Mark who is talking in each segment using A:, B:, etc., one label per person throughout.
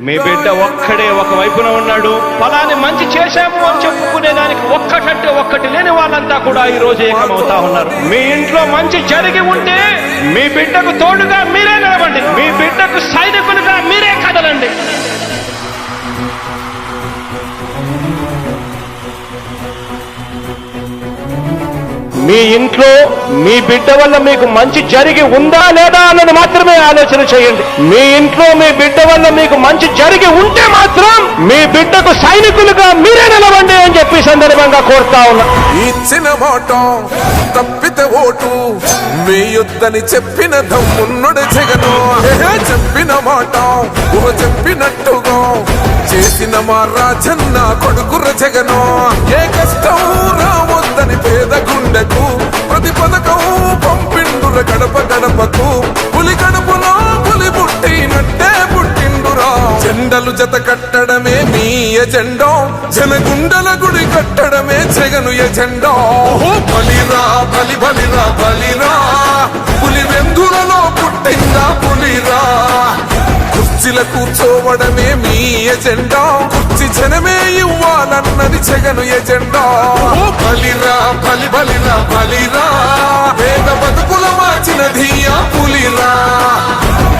A: మీ బిడ్డ ఒక్కడే ఒక వైపున ఉన్నాడు. ఫలాన్ని మంచి చేశాము అని చెప్పుకునేదానికి ఒక్కటంటే ఒక్కటి లేని వాళ్ళంతా కూడా ఈ రోజు ఏకమవుతా ఉన్నారు. మీ ఇంట్లో మంచి జరిగి ఉంటే మీ బిడ్డకు తోడుగా మీరే నిలబండి. మీ బిడ్డకు సైనికులుగా మీరే కదలండి. మీ ఇంట్లో మీ బిడ్డ వల్ల మీకు మంచి జరిగి ఉందా లేదా అన్నది మాత్రమే ఆలోచన చేయండి. మీ ఇంట్లో మీ బిడ్డ వల్ల మీకు మంచి జరిగి ఉంటే మాత్రం మీ బిడ్డకు సైనికులుగా మీరే నిలవండి అని చెప్పి సందర్భంగా కోరుతా ఉన్నా.
B: ఇచ్చిన మాట తప్పితే ఓటు మీ యుద్ధని చెప్పిన దమ్మున్నడు జగను. చెప్పిన మాట చెప్పినట్టుగా చేసిన మా రాజన్న కొడుకుర జగను. ఏ కష్టం రావద్దని పేద గుండెకు ప్రతి పథకం పంపిండుర గడప గడపకు. పులి గడపలో పులి పుట్టినట్టే పుట్టిండురా. జెండలు జత కట్టడమే మీ ఎజెండా. జనగుండల గుడి కట్టడమే జగను ఎజెండా. బలిరా బలి బలిరా బలిరా. పులి వెందులలో పుట్టిందా పులిరా. కుర్చీల కూర్చోవడమే మీ ఎజెండా. కుర్చీ జనమే ఇవ్వాలన్నది జగను ఎజెండా. బలిరా బలి బలిరా బలిరా. పేద బతుకుల మార్చినది ఆ పులిరా.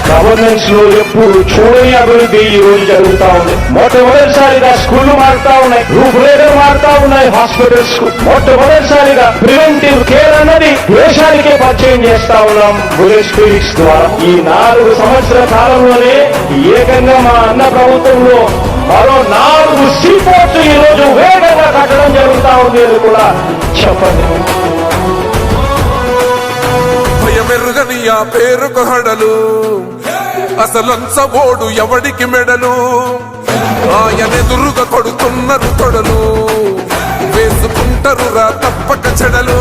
A: గవర్నెన్స్ లో ఎప్పుడు చూడని అభివృద్ధి ఈ రోజు జరుగుతా ఉంది. మొట్టమొదటిసారిగా స్కూళ్లు మారుతా ఉన్నాయి, రూపురేఖలు మారుతా ఉన్నాయి. హాస్పిటల్స్ మొట్టమొదటిసారిగా ప్రివెంటివ్ కేర్ అన్నది దేశానికే పరిచయం చేస్తా ఉన్నాం బుల్లెట్ క్లినిక్స్ ద్వారా. ఈ 4 సంవత్సరాల కాలంలోనే ఏకంగా మా అన్న ప్రభుత్వంలో మరో 4 సీపోర్ట్స్ ఈ రోజు వేగంగా కట్టడం జరుగుతా ఉంది అని కూడా చెప్పండి.
B: భయమెరుగని ఆ పేరుకు హడలు అసలంచబోడు ఎవడికి మెడలు. ఆయనెదురుగా కొడుతున్నారు తొడలు వేసుకుంటారు రా తప్పక చెడలు.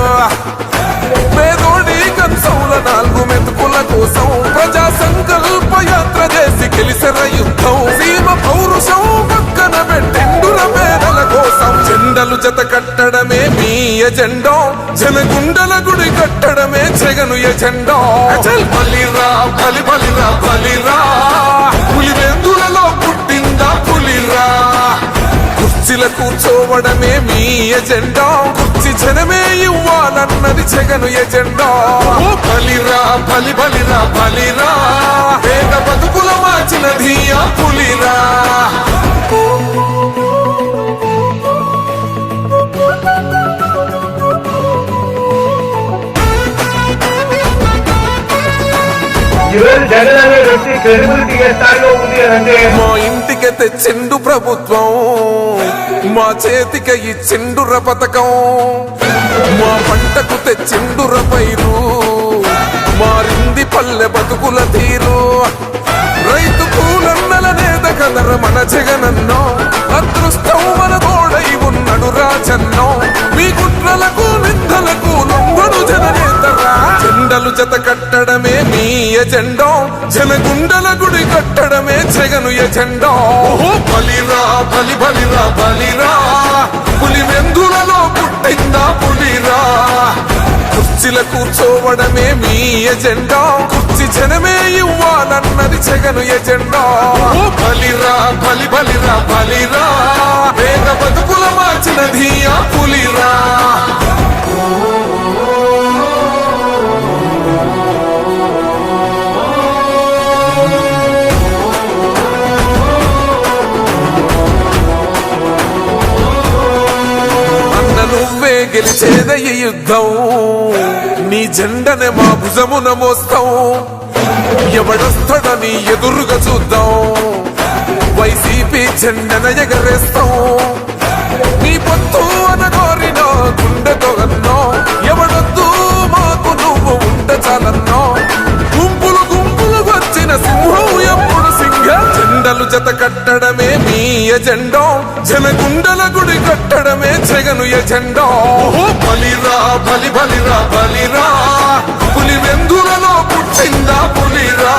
B: పేదోడి కంచంల 4 మెతుకుల కోసం ప్రజా సంకల్ప యాత్ర చేసి గెలిసిన యుద్ధం. సీమ పౌరుషం పక్కన పెట్టిండుర పేదల కోసం. జెండలు జత కట్టడమే మీ ఎజెండా. జనగుండల గుడి కట్టడమే జగను ఎజెండా. బలిరా బలి బలిరా బలిరా. పులి వెందులలో పుట్టిందా పులిరా. కుర్చీల కూర్చోవడమే మీ ఎజెండా. కుర్చీ జనమే ఇవ్వాలన్నది జగను ఎజెండా. బలిరా బలి బలిరా బలిరా. పేద బతుకుల మార్చినది ఆ పులిరా.
A: జగన్ అనే వ్యక్తి క్రెడిబిలిటీ ఏ స్థాయిలో ఉంది అంటే
B: మా ఇంటికి తెచ్చిండు ప్రభుత్వం. మా చేతికి ఇచ్చిండుర పథకం. మా పంటకు తెచ్చిండుర పైరు. మారింది పల్లె బతుకుల తీరు. రైతు కూలన్నల నేత కదర మన జగనన్నో. అదృష్టం మన తోడై ఉన్నడు రాజన్నో. మీ కుట్రలకు నిందలకు లొంగడు జననేతరా. జెండలు జత కట్టడమే మీ ఎజెండా. జనగుండల గుడి కట్టడమే జగను ఎజెండా. బలిరా బలి బలిరా బలిరా. పులి వెందులలో పుట్టిందా పులిరా. కుర్చీల కూర్చోవడమే మీ ఎజెండా. కుర్చీ జనమే ఇవ్వాలన్నది జగను ఎజెండా. బలిరా బలి బలిరా బలిరా. పేద బతుకుల మార్చినది ఆ పులిరా. నువ్వే గెలిచేద ఈ యుద్ధం. నీ జెండనే మా భుజమున మోస్తాం. ఎవడొస్తాడని ఎదురుగా చూద్దాం. వైసీపీ జెండన ఎగరేస్తాం. నీ పొత్తు అనగోరిన గుండెతో అన్నో. ఎవడొద్దు మాకు నువ్వు ఉంటే చాలన్నో. గుంపులు గుంపులు వచ్చిన సింహం ఎప్పుడు సింహ. జెండలు జత కట్టడమే మీ ఎజెండా. జనగుండల గుడి కట్టడమే జగను ఎజెండా. బలిరా బలి బలిరా బలిరా. పులి వెందులలో పుట్టిందా పులిరా.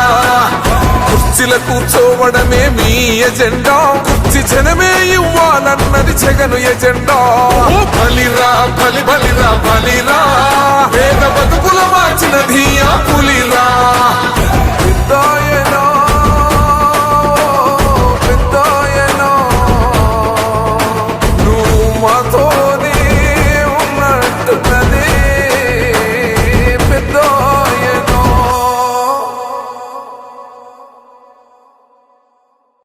B: కుర్చీల కూర్చోవడమే మీ ఎజెండా. కుర్చీ జనమే ఇవ్వాలన్నది జగను ఎజెండా. బలిరా బలి బలిరా బలిరా. పేద బతుకుల మార్చినది ఆ పులిరా. మాతో